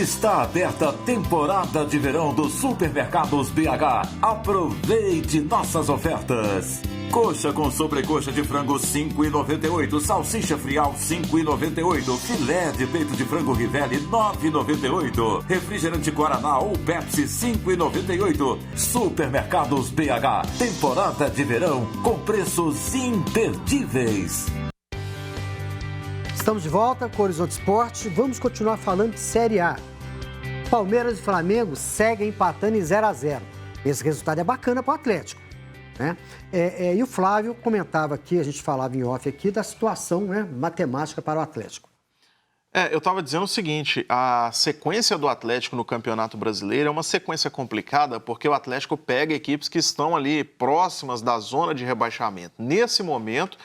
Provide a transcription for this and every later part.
Está aberta a temporada de verão dos Supermercados BH. Aproveite nossas ofertas. Coxa com sobrecoxa de frango 5,98, salsicha frial 5,98, filé de peito de frango Rivelli 9,98, refrigerante Guaraná ou Pepsi 5,98. Supermercados BH, temporada de verão com preços imperdíveis. Estamos de volta com o Horizonte Esporte. Vamos continuar falando de Série A. Palmeiras e Flamengo seguem empatando em 0-0. Esse resultado é bacana para o Atlético, né? E o Flávio comentava aqui, a gente falava em off aqui, da situação, né, matemática para o Atlético. Eu estava dizendo o seguinte, a sequência do Atlético no Campeonato Brasileiro é uma sequência complicada porque o Atlético pega equipes que estão ali próximas da zona de rebaixamento. Nesse momento,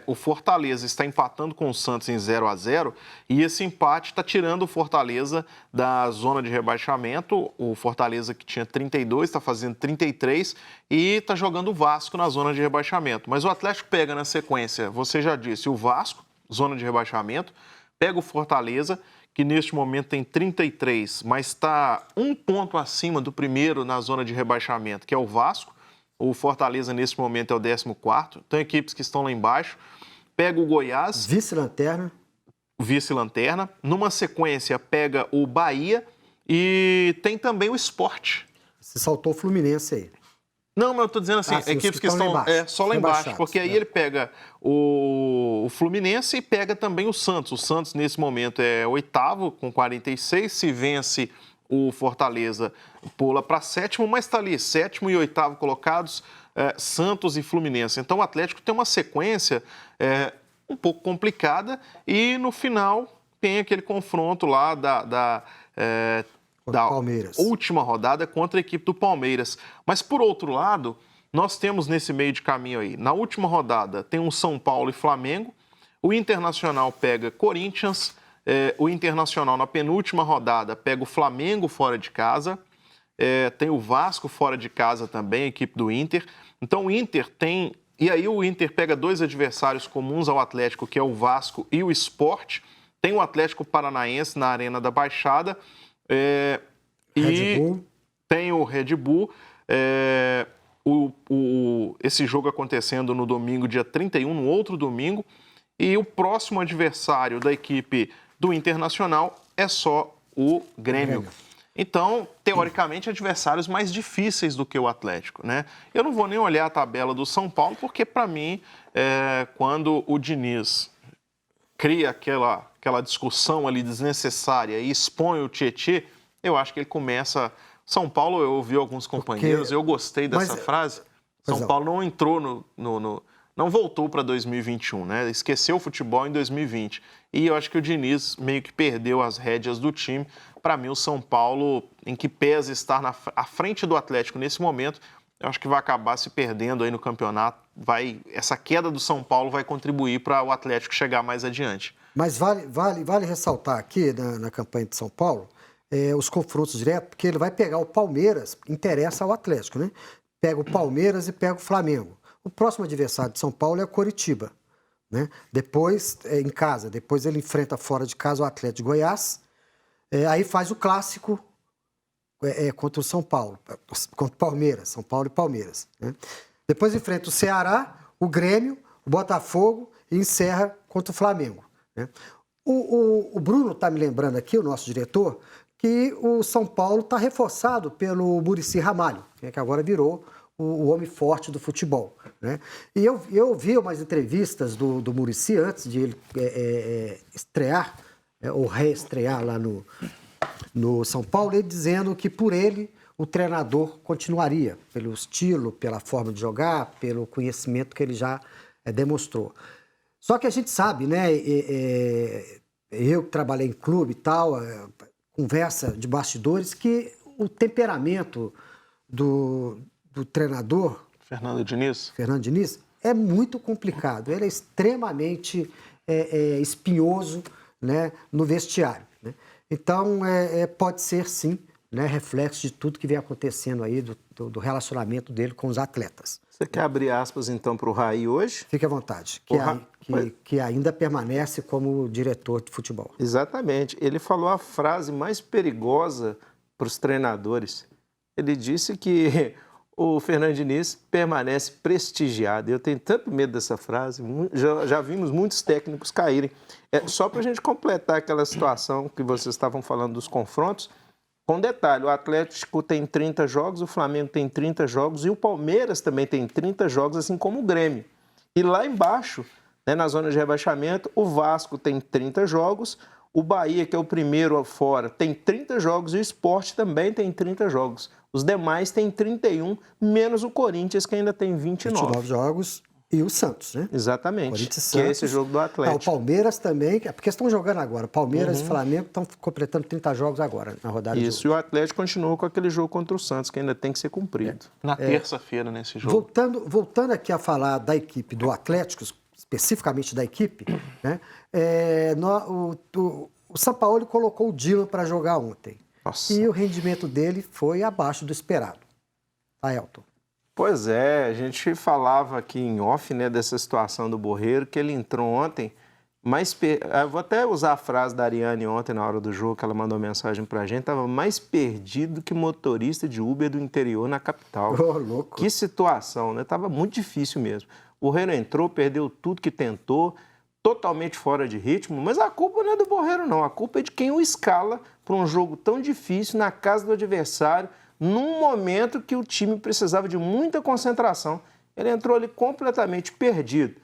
o Fortaleza está empatando com o Santos em 0-0 e esse empate está tirando o Fortaleza da zona de rebaixamento. O Fortaleza, que tinha 32, está fazendo 33 e está jogando o Vasco na zona de rebaixamento. Mas o Atlético pega na sequência, você já disse, o Vasco, zona de rebaixamento, pega o Fortaleza, que neste momento tem 33, mas está um ponto acima do primeiro na zona de rebaixamento, que é o Vasco. O Fortaleza, nesse momento, é o 14º. Tem equipes que estão lá embaixo. Pega o Goiás. Vice-lanterna. Vice-lanterna. Numa sequência, pega o Bahia e tem também o Sport. Você saltou o Fluminense aí. Não, mas eu estou dizendo assim, equipes que estão só lá embaixo. Porque aí ele pega o Fluminense e pega também o Santos. O Santos, nesse momento, é 8º, com 46. Se vence o Fortaleza, pula para 7º, mas está ali, 7º e 8º colocados, Santos e Fluminense. Então o Atlético tem uma sequência um pouco complicada e no final tem aquele confronto lá da última rodada contra a equipe do Palmeiras. Mas por outro lado, nós temos nesse meio de caminho aí, na última rodada tem um São Paulo e Flamengo, o Internacional pega Corinthians, o Internacional, na penúltima rodada, pega o Flamengo fora de casa. Tem o Vasco fora de casa também, a equipe do Inter. Então, o Inter tem... E aí, o Inter pega dois adversários comuns ao Atlético, que é o Vasco e o Sport. Tem o Atlético Paranaense na Arena da Baixada. Red Bull. Tem o Red Bull. Esse jogo acontecendo no domingo, dia 31, no outro domingo. E o próximo adversário da equipe do Internacional é só o Grêmio. Então, teoricamente, adversários mais difíceis do que o Atlético, né? Eu não vou nem olhar a tabela do São Paulo, porque, para mim, quando o Diniz cria aquela discussão ali desnecessária e expõe o Tietê, eu acho que ele começa... São Paulo, eu ouvi alguns companheiros, eu gostei dessa frase. São Paulo não entrou não voltou para 2021, né? Esqueceu o futebol em 2020. E eu acho que o Diniz meio que perdeu as rédeas do time. Para mim, o São Paulo, em que pesa estar à frente do Atlético nesse momento, eu acho que vai acabar se perdendo aí no campeonato. Essa queda do São Paulo vai contribuir para o Atlético chegar mais adiante. Mas vale ressaltar aqui na campanha de São Paulo os confrontos diretos, porque ele vai pegar o Palmeiras, interessa ao Atlético, né? Pega o Palmeiras e pega o Flamengo. O próximo adversário de São Paulo é o Coritiba, né? Depois, em casa, depois ele enfrenta fora de casa o Atlético de Goiás, aí faz o clássico contra o São Paulo, contra o Palmeiras, São Paulo e Palmeiras, né? Depois enfrenta o Ceará, o Grêmio, o Botafogo e encerra contra o Flamengo, né? O Bruno está me lembrando aqui, o nosso diretor, que o São Paulo está reforçado pelo Muricy Ramalho, que agora virou o homem forte do futebol, né? E eu vi umas entrevistas do Muricy antes de ele estrear, ou reestrear lá no São Paulo, ele dizendo que por ele o treinador continuaria, pelo estilo, pela forma de jogar, pelo conhecimento que ele já demonstrou. Só que a gente sabe, né? Eu que trabalhei em clube e tal, conversa de bastidores, que o temperamento do treinador Fernando Diniz é muito complicado. Ele é extremamente espinhoso, né, no vestiário, né? Então, pode ser, sim, né, reflexo de tudo que vem acontecendo aí do relacionamento dele com os atletas. Você quer abrir aspas, então, para o Raí hoje? Fique à vontade. Que ainda permanece como diretor de futebol. Exatamente. Ele falou a frase mais perigosa para os treinadores. Ele disse que o Fernando Diniz permanece prestigiado. Eu tenho tanto medo dessa frase. Já vimos muitos técnicos caírem. Só para a gente completar aquela situação que vocês estavam falando dos confrontos, com detalhe, o Atlético tem 30 jogos, o Flamengo tem 30 jogos e o Palmeiras também tem 30 jogos, assim como o Grêmio. E lá embaixo, né, na zona de rebaixamento, o Vasco tem 30 jogos, o Bahia, que é o primeiro fora, tem 30 jogos e o Sport também tem 30 jogos. Os demais têm 31, menos o Corinthians, que ainda tem 29 jogos. E o Santos, né? Exatamente, Corinthians, que Santos, é esse jogo do Atlético. O Palmeiras também, porque estão jogando agora. Palmeiras e Flamengo estão completando 30 jogos agora, na rodada Isso, de jogo. E o Atlético continuou com aquele jogo contra o Santos, que ainda tem que ser cumprido. Na terça-feira, nesse jogo. Voltando aqui a falar da equipe do Atlético, especificamente da equipe, né? O Sampaoli colocou o Dylan para jogar ontem. Nossa. E o rendimento dele foi abaixo do esperado. Aelton. Pois é, a gente falava aqui em off, né, dessa situação do Borreiro, que ele entrou ontem, mas eu vou até usar a frase da Ariane ontem na hora do jogo, que ela mandou mensagem pra gente, estava mais perdido que motorista de Uber do interior na capital. Louco. Que situação, né? Tava muito difícil mesmo. O Borreiro entrou, perdeu tudo que tentou, totalmente fora de ritmo, mas a culpa não é do Borreiro, não. A culpa é de quem o escala para um jogo tão difícil na casa do adversário, num momento que o time precisava de muita concentração. Ele entrou ali completamente perdido.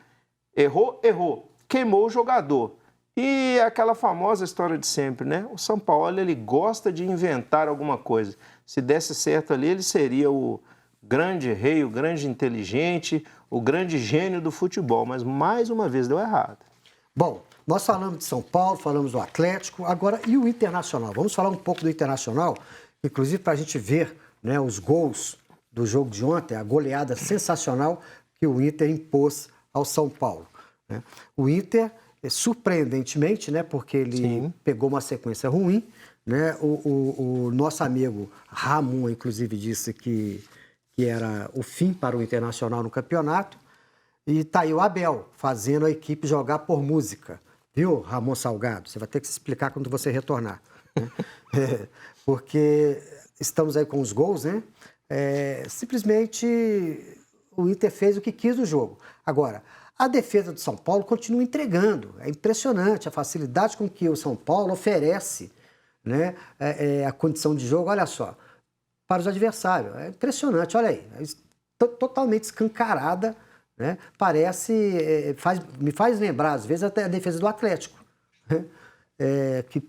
Errou, queimou o jogador. E aquela famosa história de sempre, né? O Sampaoli, ele gosta de inventar alguma coisa. Se desse certo ali, ele seria o grande rei, o grande inteligente, o grande gênio do futebol. Mas, mais uma vez, deu errado. Bom, nós falamos de São Paulo, falamos do Atlético, agora e o Internacional? Vamos falar um pouco do Internacional, inclusive para a gente ver, né, os gols do jogo de ontem, a goleada sensacional que o Inter impôs ao São Paulo, né? O Inter, surpreendentemente, né, porque ele pegou uma sequência ruim, né? O nosso amigo Ramon, inclusive, disse que era o fim para o Internacional no campeonato. E tá aí o Abel, fazendo a equipe jogar por música. Viu, Ramon Salgado? Você vai ter que se explicar quando você retornar, né? Porque estamos aí com os gols, né? Simplesmente o Inter fez o que quis no jogo. Agora, a defesa do São Paulo continua entregando. É impressionante a facilidade com que o São Paulo oferece, né, a condição de jogo. Olha só, para os adversários. É impressionante, olha aí. Totalmente escancarada, né? Parece, me faz lembrar, às vezes, até a defesa do Atlético, né? Que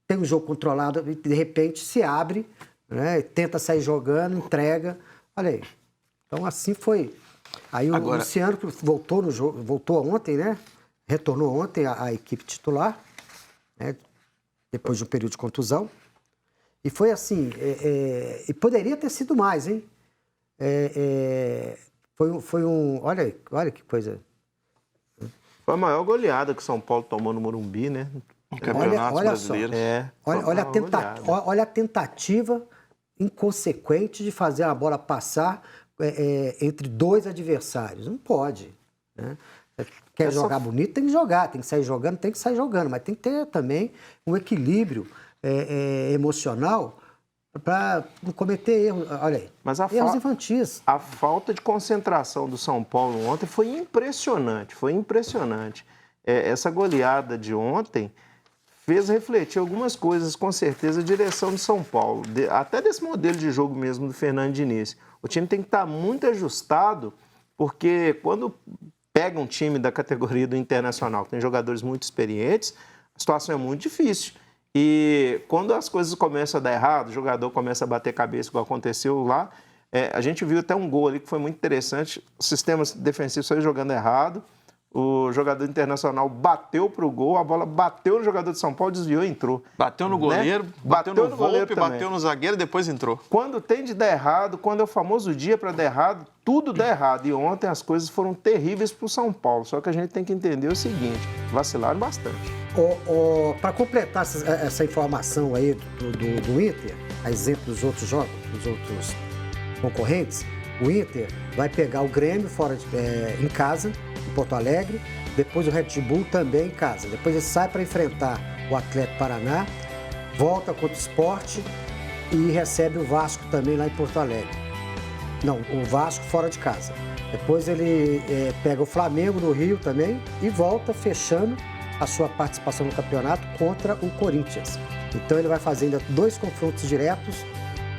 tem um jogo controlado e, de repente, se abre, né? Tenta sair jogando, entrega. Olha aí. Então, assim foi. Aí o Luciano voltou no jogo, voltou ontem, né? Retornou ontem à equipe titular, né? Depois de um período de contusão. E foi assim, e poderia ter sido mais, hein? Foi um... Olha que coisa. Foi a maior goleada que o São Paulo tomou no Morumbi, né? No Campeonato Brasileiro. Olha a tentativa inconsequente de fazer a bola passar entre dois adversários. Não pode, né? Quer jogar bonito, tem que jogar. Tem que sair jogando, tem que sair jogando. Mas tem que ter também um equilíbrio emocional para não cometer erros. Olha aí, mas erros infantis. A falta de concentração do São Paulo ontem foi impressionante, essa goleada de ontem fez refletir algumas coisas, com certeza, a direção do São Paulo, até desse modelo de jogo mesmo do Fernando Diniz. O time tem que estar muito ajustado, porque quando pega um time da categoria do Internacional, que tem jogadores muito experientes, a situação é muito difícil. E quando as coisas começam a dar errado, o jogador começa a bater cabeça, como aconteceu lá, a gente viu até um gol ali que foi muito interessante, o sistema defensivo saiu jogando errado, o jogador Internacional bateu para o gol, a bola bateu no jogador de São Paulo, desviou e entrou. Bateu no goleiro, né? bateu no Volpe, bateu no zagueiro e depois entrou. Quando tem de dar errado, quando é o famoso dia para dar errado, tudo dá errado. E ontem as coisas foram terríveis para o São Paulo. Só que a gente tem que entender o seguinte, vacilaram bastante. Para completar essa informação aí do Inter, a exemplo dos outros jogos, dos outros concorrentes, O Inter vai pegar o Grêmio em casa, em Porto Alegre, depois o Red Bull também em casa. Depois ele sai para enfrentar o Atlético Paraná, volta contra o Sport e recebe o Vasco também lá em Porto Alegre. Não, o Vasco fora de casa. Depois ele pega o Flamengo no Rio também e volta fechando a sua participação no campeonato contra o Corinthians. Então ele vai fazer ainda 2 confrontos diretos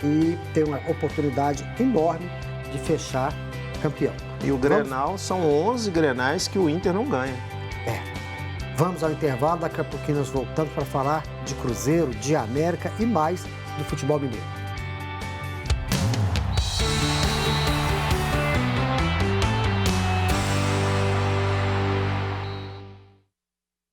e tem uma oportunidade enorme de fechar campeão. E o Grenal são 11 Grenais que o Inter não ganha. Vamos ao intervalo, daqui a pouquinho nós voltamos para falar de Cruzeiro, de América e mais do futebol mineiro.